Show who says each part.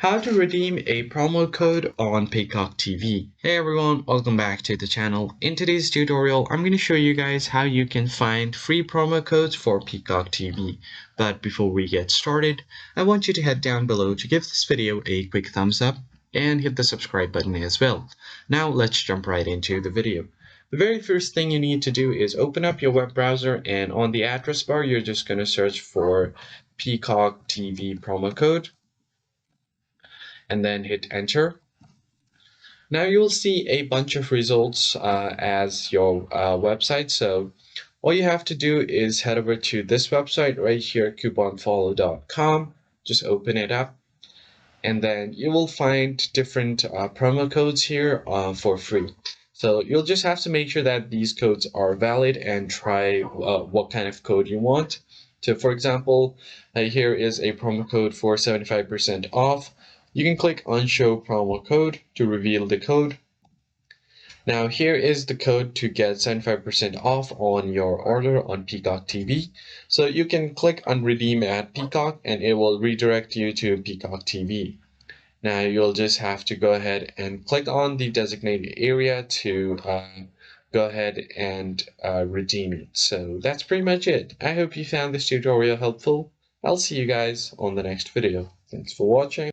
Speaker 1: How to redeem a promo code on Peacock TV. Hey everyone, welcome back to the channel. In today's tutorial, I'm going to show you guys how you can find free promo codes for Peacock TV. But before we get started, I want you to head down below to give this video a quick thumbs up and hit the subscribe button as well. Now let's jump right into the video. The very first thing you need to do is open up your web browser, and on the address bar, you're just going to search for Peacock TV promo code and then hit enter. Now you'll see a bunch of results as your website. So all you have to do is head over to this website right here, couponfollow.com. Just open it up, and then you will find different promo codes here for free. So you'll just have to make sure that these codes are valid and try what kind of code you want. So for example, here is a promo code for 75% off. You can click on show promo code to reveal the code. Now here is the code to get 75% off on your order on Peacock TV. So you can click on redeem at Peacock and it will redirect you to Peacock TV. Now you'll just have to go ahead and click on the designated area to go ahead and redeem it. So that's pretty much it. I hope you found this tutorial helpful. I'll see you guys on the next video. Thanks for watching.